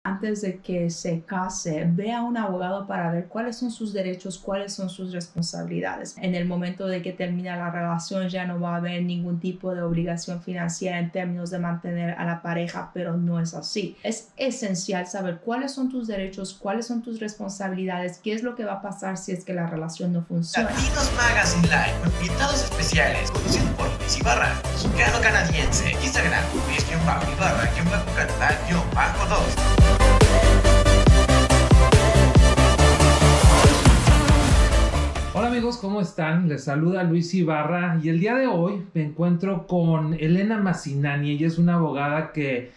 antes de que se case, ve a un abogado para ver cuáles son sus derechos, cuáles son sus responsabilidades. En el momento de que termina la relación ya no va a haber ningún tipo de obligación financiera en términos de mantener a la pareja, pero no es así. Es esencial saber cuáles son tus derechos, cuáles son tus responsabilidades, qué es lo que va a pasar si es que la relación no funciona. Latinos Magazine Live, con invitados especiales, conducido por Luis Ibarra, mexicano canadiense, Instagram, Luis-Ibarra-Canadá-2. Hola amigos, ¿cómo están? Les saluda Luis Ibarra y el día de hoy me encuentro con Elena Massinani. Ella es una abogada que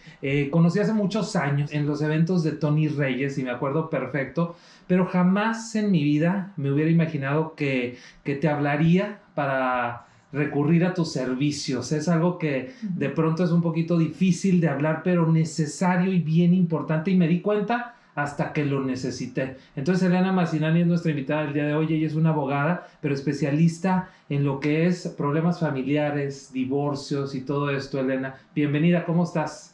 conocí hace muchos años en los eventos de Tony Reyes y me acuerdo perfecto, pero jamás en mi vida me hubiera imaginado que te hablaría para recurrir a tus servicios. Es algo que de pronto es un poquito difícil de hablar, pero necesario y bien importante, y me di cuenta hasta que lo necesité. Entonces Elena Massinani es nuestra invitada del día de hoy. Ella es una abogada, pero especialista en lo que es problemas familiares, divorcios y todo esto. Elena, bienvenida, ¿cómo estás?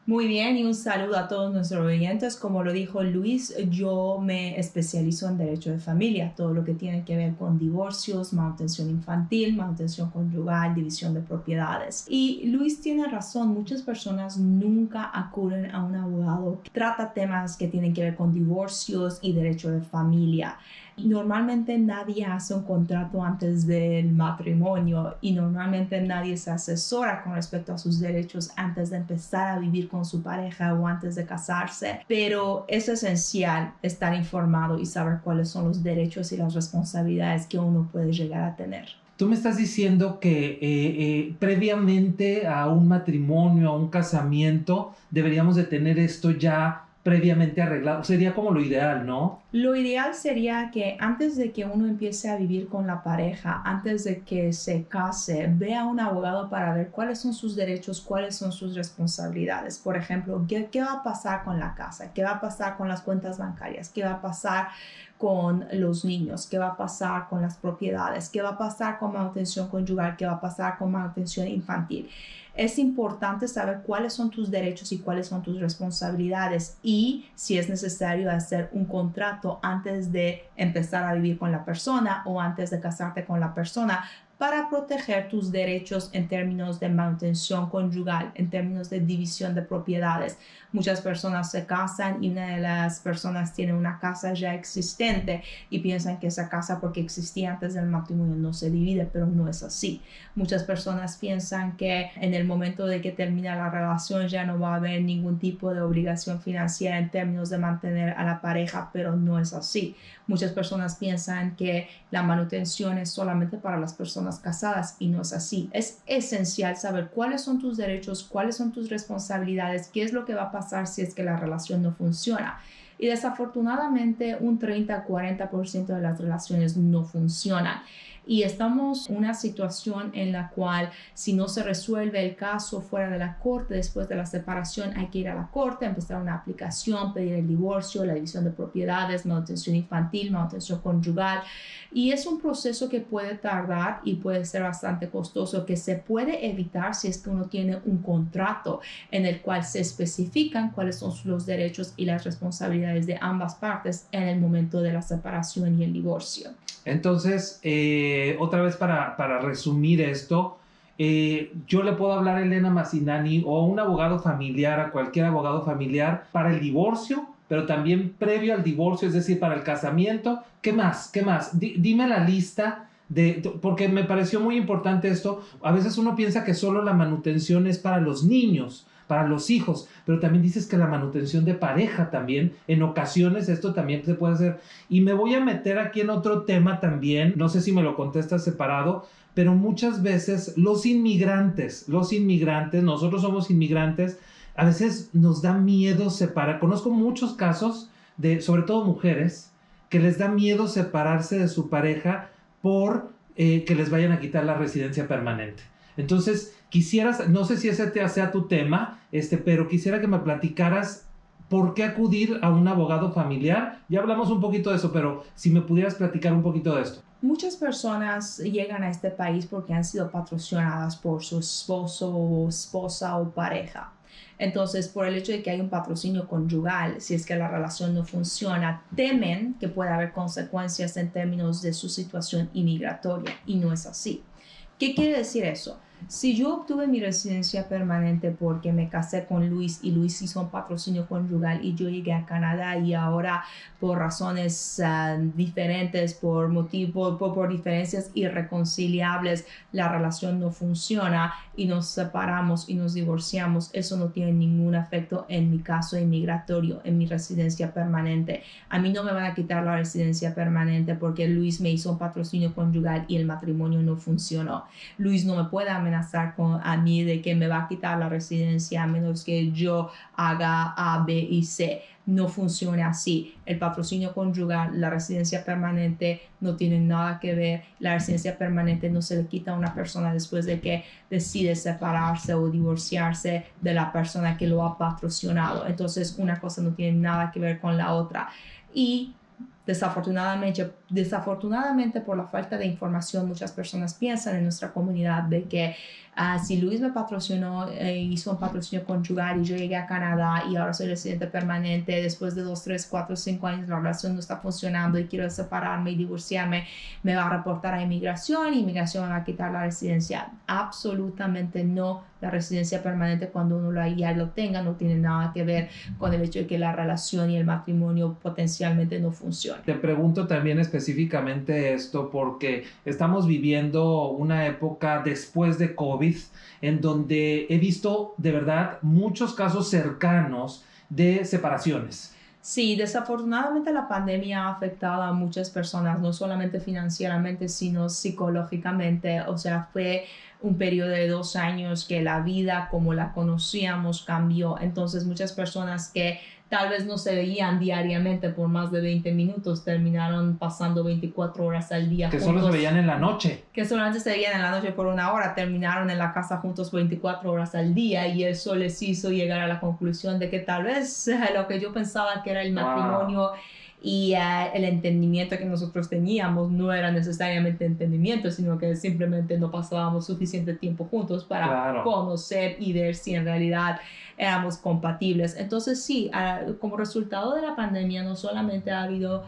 Muy bien, y un saludo a todos nuestros oyentes. Como lo dijo Luis, yo me especializo en derecho de familia, todo lo que tiene que ver con divorcios, manutención infantil, manutención conyugal, división de propiedades. Y Luis tiene razón, muchas personas nunca acuden a un abogado que trata temas que tienen que ver con divorcios y derecho de familia. Normalmente nadie hace un contrato antes del matrimonio y normalmente nadie se asesora con respecto a sus derechos antes de empezar a vivir con su pareja o antes de casarse, pero es esencial estar informado y saber cuáles son los derechos y las responsabilidades que uno puede llegar a tener. Tú me estás diciendo que previamente a un matrimonio, a un casamiento, deberíamos de tener esto ya previamente arreglado. Sería como lo ideal, ¿no? Lo ideal sería que antes de que uno empiece a vivir con la pareja, antes de que se case, vea a un abogado para ver cuáles son sus derechos, cuáles son sus responsabilidades. Por ejemplo, ¿qué va a pasar con la casa? ¿Qué va a pasar con las cuentas bancarias? ¿Qué va a pasar con los niños? ¿Qué va a pasar con las propiedades? ¿Qué va a pasar con manutención conyugal? ¿Qué va a pasar con manutención infantil? Es importante saber cuáles son tus derechos y cuáles son tus responsabilidades y si es necesario hacer un contrato antes de empezar a vivir con la persona o antes de casarte con la persona para proteger tus derechos en términos de manutención conyugal, en términos de división de propiedades. Muchas personas se casan y una de las personas tiene una casa ya existente y piensan que esa casa, porque existía antes del matrimonio, no se divide, pero no es así. Muchas personas piensan que en el momento de que termina la relación ya no va a haber ningún tipo de obligación financiera en términos de mantener a la pareja, pero no es así. Muchas personas piensan que la manutención es solamente para las personas casadas y no es así. Es esencial saber cuáles son tus derechos, cuáles son tus responsabilidades, qué es lo que va a pasar si es que la relación no funciona. Y desafortunadamente un 30-40% de las relaciones no funcionan. Y estamos en una situación en la cual si no se resuelve el caso fuera de la corte, después de la separación hay que ir a la corte, empezar una aplicación, pedir el divorcio, la división de propiedades, manutención infantil, manutención conyugal. Y es un proceso que puede tardar y puede ser bastante costoso, que se puede evitar si es que uno tiene un contrato en el cual se especifican cuáles son los derechos y las responsabilidades de ambas partes en el momento de la separación y el divorcio. Entonces, otra vez para resumir esto, yo le puedo hablar a Elena Massinani o a un abogado familiar, a cualquier abogado familiar, para el divorcio, pero también previo al divorcio, es decir, para el casamiento. ¿Qué más? ¿Qué más? Dime la lista porque me pareció muy importante esto. A veces uno piensa que solo la manutención es para los niños, para los hijos, pero también dices que la manutención de pareja también, en ocasiones esto también se puede hacer. Y me voy a meter aquí en otro tema también, no sé si me lo contestas separado, pero muchas veces los inmigrantes, nosotros somos inmigrantes, a veces nos da miedo separar. Conozco muchos casos de, sobre todo mujeres, que les da miedo separarse de su pareja por que les vayan a quitar la residencia permanente. Entonces, quisieras, no sé si ese sea tu tema, pero quisiera que me platicaras por qué acudir a un abogado familiar. Ya hablamos un poquito de eso, pero si me pudieras platicar un poquito de esto. Muchas personas llegan a este país porque han sido patrocinadas por su esposo o esposa o pareja. Entonces, por el hecho de que hay un patrocinio conyugal, si es que la relación no funciona, temen que pueda haber consecuencias en términos de su situación inmigratoria, y no es así. ¿Qué quiere decir eso? Si yo obtuve mi residencia permanente porque me casé con Luis y Luis hizo un patrocinio conyugal y yo llegué a Canadá y ahora por razones diferentes, por diferencias irreconciliables, la relación no funciona y nos separamos y nos divorciamos, eso no tiene ningún efecto en mi caso inmigratorio, en mi residencia permanente. A mí no me van a quitar la residencia permanente porque Luis me hizo un patrocinio conyugal y el matrimonio no funcionó. Luis no me puede amenazar a mí de que me va a quitar la residencia a menos que yo haga A, B y C. No funciona así. El patrocinio conyugal, la residencia permanente no tiene nada que ver. La residencia permanente no se le quita a una persona después de que decide separarse o divorciarse de la persona que lo ha patrocinado. Entonces, una cosa no tiene nada que ver con la otra. Y desafortunadamente por la falta de información, muchas personas piensan en nuestra comunidad de que si Luis me patrocinó, hizo un patrocinio conyugal y yo llegué a Canadá y ahora soy residente permanente, después de 2, 3, 4, 5 años la relación no está funcionando y quiero separarme y divorciarme, me va a reportar a inmigración y inmigración me va a quitar la residencia. Absolutamente no. La residencia permanente, cuando uno ya lo tenga, no tiene nada que ver con el hecho de que la relación y el matrimonio potencialmente no funcionen. Te pregunto también específicamente esto porque estamos viviendo una época después de COVID en donde he visto de verdad muchos casos cercanos de separaciones. Sí, desafortunadamente la pandemia ha afectado a muchas personas, no solamente financieramente, sino psicológicamente. O sea, fue un periodo de 2 años que la vida como la conocíamos cambió. Entonces, muchas personas que tal vez no se veían diariamente por más de 20 minutos, terminaron pasando 24 horas al día que juntos. Solo se veían en la noche. Que solamente se veían en la noche por 1 hora, terminaron en la casa juntos 24 horas al día y eso les hizo llegar a la conclusión de que tal vez lo que yo pensaba que era el matrimonio y el entendimiento que nosotros teníamos no era necesariamente entendimiento, sino que simplemente no pasábamos suficiente tiempo juntos para conocer y ver si en realidad éramos compatibles. Entonces sí, como resultado de la pandemia no solamente ha habido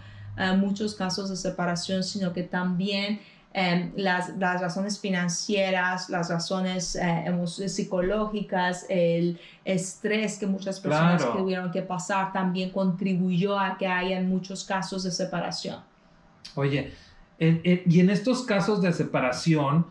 muchos casos de separación, sino que también las razones financieras, las razones psicológicas, el estrés que muchas personas tuvieron que pasar también contribuyó a que haya muchos casos de separación. Oye, y en estos casos de separación,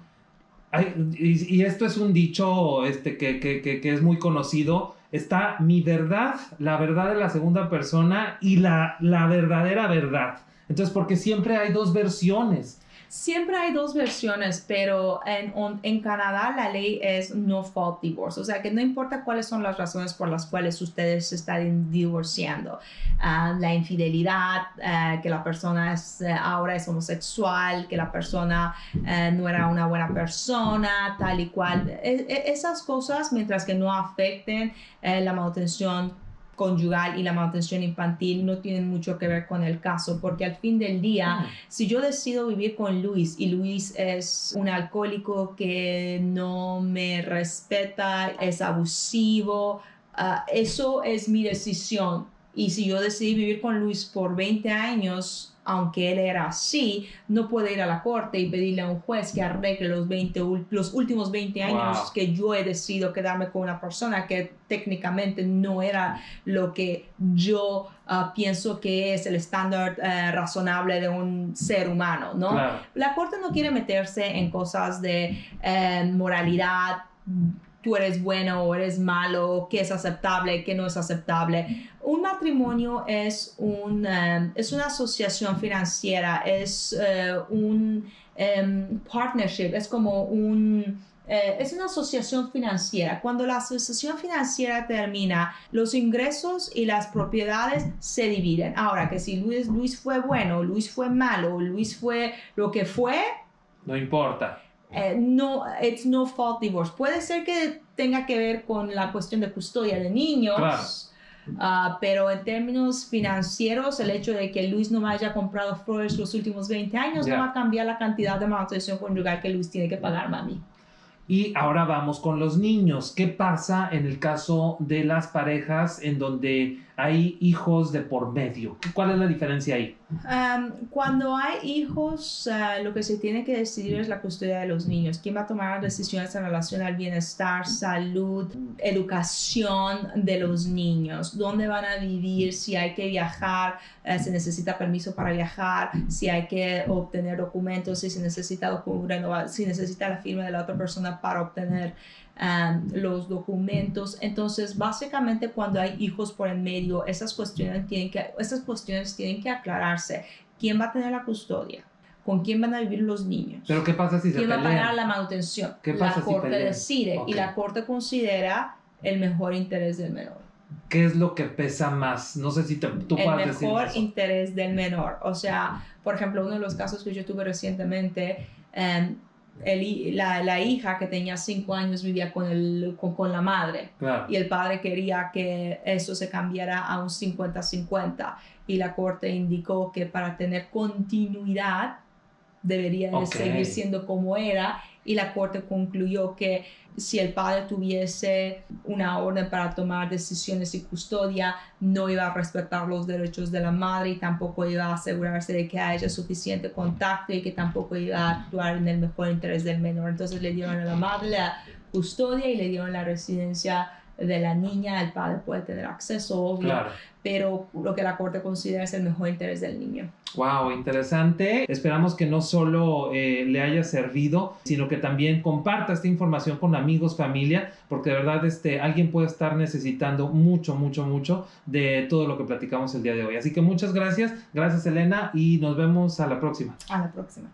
y esto es un dicho que es muy conocido, está mi verdad, la verdad de la segunda persona y la verdadera verdad. Entonces, porque siempre hay 2 versiones. Siempre hay 2 versiones, pero en Canadá la ley es no fault divorce, o sea que no importa cuáles son las razones por las cuales ustedes se están divorciando, la infidelidad, que la persona ahora es homosexual, que la persona no era una buena persona, tal y cual, esas cosas mientras que no afecten la manutención conyugal y la manutención infantil no tienen mucho que ver con el caso, porque al fin del día, si yo decido vivir con Luis y Luis es un alcohólico que no me respeta, es abusivo, eso es mi decisión. Y si yo decidí vivir con Luis por 20 años, aunque él era así, no puedo ir a la corte y pedirle a un juez que arregle los últimos 20 años que yo he decidido quedarme con una persona que técnicamente no era lo que yo pienso que es el estándar razonable de un ser humano, ¿no? Claro. La corte no quiere meterse en cosas de moralidad, tú eres bueno o eres malo, qué es aceptable, qué no es aceptable. Un matrimonio es una asociación financiera, es un partnership, es como es una asociación financiera. Cuando la asociación financiera termina, los ingresos y las propiedades se dividen. Ahora, que si Luis fue bueno, Luis fue malo, Luis fue lo que fue, no importa. No, it's no fault divorce. Puede ser que tenga que ver con la cuestión de custodia de niños, pero en términos financieros, el hecho de que Luis no me haya comprado flores los últimos 20 años no va a cambiar la cantidad de manutención conyugal que Luis tiene que pagarme a mí. Y ahora vamos con los niños. ¿Qué pasa en el caso de las parejas en donde hay hijos de por medio? ¿Cuál es la diferencia ahí? Cuando hay hijos, lo que se tiene que decidir es la custodia de los niños. ¿Quién va a tomar las decisiones en relación al bienestar, salud, educación de los niños? ¿Dónde van a vivir? Si hay que viajar, se necesita permiso para viajar, si hay que obtener documentos, si se necesita si necesita la firma de la otra persona para obtener los documentos. Entonces, básicamente, cuando hay hijos por en medio, esas cuestiones tienen que aclararse. ¿Quién va a tener la custodia? ¿Con quién van a vivir los niños? ¿Pero qué pasa si se ¿Quién pelean? va a pagar la manutención? ¿Qué pasa la corte pelean? decide Okay. y la corte considera el mejor interés del menor. ¿Qué es lo que pesa más? No sé si tú puedes decir El mejor eso. interés del menor. O sea, por ejemplo, uno de los casos que yo tuve recientemente, la hija que tenía 5 años vivía con la madre. Claro. Y el padre quería que eso se cambiara a un 50-50. Y la corte indicó que para tener continuidad debería de seguir siendo como era. Y la corte concluyó que si el padre tuviese una orden para tomar decisiones y custodia, no iba a respetar los derechos de la madre y tampoco iba a asegurarse de que haya suficiente contacto y que tampoco iba a actuar en el mejor interés del menor. Entonces le dieron a la madre la custodia y le dieron la residencia de la niña. El padre puede tener acceso, obvio, Claro. pero lo que la corte considera es el mejor interés del niño. Wow, interesante. Esperamos que no solo le haya servido, sino que también comparta esta información con amigos, familia, porque de verdad alguien puede estar necesitando mucho de todo lo que platicamos el día de hoy. Así que muchas gracias. Gracias, Elena, y nos vemos a la próxima. A la próxima.